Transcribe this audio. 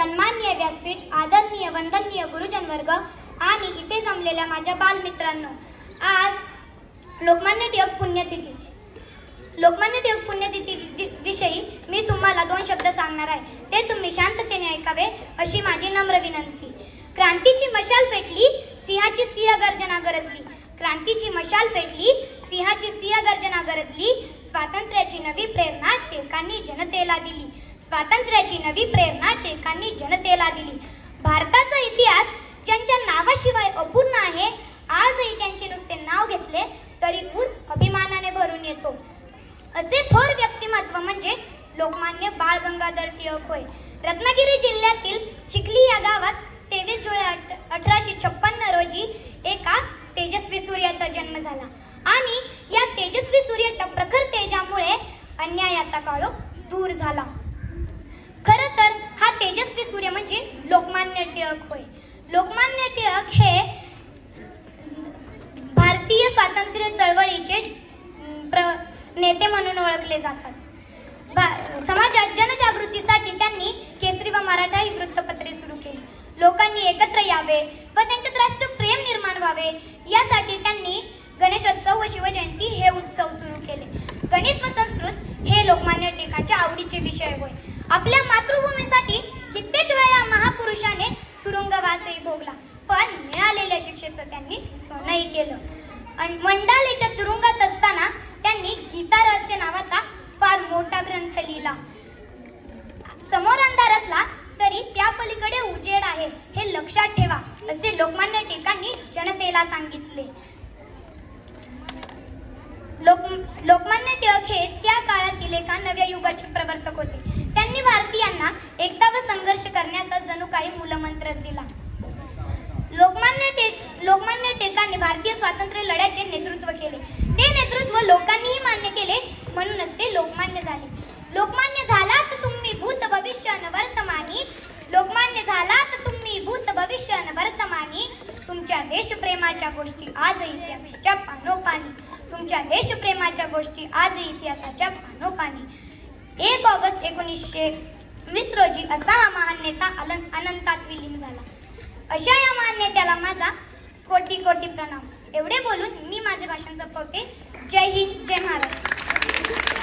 सन्माननीय व्यासपीठ, आदरणीय वंदनीय गुरुजन वर्ग आणि इथे जमलेल्या माझ्या बालमित्रांनो, आज लोकमान्य टिळक पुण्यतिथी विषयी मी तुम्हाला 2 शब्द सांगणार आहे. ते तुम्ही शांततेने ऐकावे अशी माझी नम्र विनंती. क्रांतीची मशाल पेटली, सिंहाची सिंह गर्जना गरजली. क्रांतीची मशाल पेटली, सिंहाची सिंह गर्जना गरजली. स्वातंत्र्याची नवी प्रेरणा टिळकांनी जनतेला दिली. स्वातंत्र्याची नवी प्रेरणा टिळकांनी जनतेला दिली. भारताचा इतिहास ज्यांच्या नावाशिवाय अपूर्ण आहे, आजही त्यांचे नुसते नाव घेतले तरी ऊर अभिमानाने भरून येतो. असे थोर व्यक्तिमत्व म्हणजे लोकमान्य बाळ गंगाधर टिळक होय. रत्नागिरी जिल्ह्यातील चिखली या गावात 23 जुलै 1856 रोजी एका तेजस्वी सूर्याचा जन्म झाला आणि या तेजस्वी सूर्याच्या प्रखर तेजामुळे अन्यायाचा काळोख दूर झाला. खरं तर हा तेजस्वी सूर्य म्हणजे लोकमान्य टिळक होय. लोकमान्य टिळक हे भारतीय स्वातंत्र्य चळवळीचे नेते म्हणून ओळखले जातात. समाजात जनजागृतीसाठी त्यांनी केसरी व मराठा ही वृत्तपत्रे सुरू केली. लोकांनी एकत्र यावे व त्यांच्यात राष्ट्रप्रेम निर्माण व्हावे यासाठी त्यांनी गणेशोत्सव व शिवजयंती हे उत्सव सुरू केले. गणित व संस्कृत हे लोकमान्य टिळकांच्या आवडीचे विषय होय. आपल्या मातृभूमीसाठी कित्येक वेळा महापुरुषाने तुरुंगवासही भोगला, पण मिळालेल्या शिक्षेचं त्यांनी सोनही केलं. आणि मंडालेच्या तुरुंगात असताना त्यांनी गीता रहस्य नावाचा फार मोठा ग्रंथ लिहिला. समोर अंधार असला तरी त्या पलीकडे उजेड आहे हे लक्षात ठेवा असे लोकमान्य टिळकांनी जनतेला सांगितले. लोकमान्य टिळक हे त्या काळातील एका नव्या युगाचे प्रवर्तक होते. त्यांनी भारतीयांना एकता व संघर्ष करण्याचा जणू काही मूलमंत्रच दिला. लोकमान्य टिळकांनी भारतीय स्वातंत्र्य लढ्याचे नेतृत्व केले. ते नेतृत्व लोकांनीही मान्य केले, म्हणूनच ते लोकमान्य झाले. लोकमान्य झालात तुम्ही भूत भविष्य न वर्तमानी. लोकमान्य झालात तुम्ही भूत भविष्य न वर्तमानी. तुमच्या देशप्रेमाच्या गोष्टी आजही इतिहासाच्या पानोपानी. तुमच्या देशप्रेमाच्या गोष्टी आजही इतिहासाच्या पानोपानी. 1 ऑगस्ट 1920 रोजी असा हा महान नेता अनंतात विलीन झाला. अशा या महान नेत्याला माझा कोटी कोटी प्रणाम. एवढे बोलून मी माझे भाषण संपवते. जय हिंद, जय महाराष्ट्र.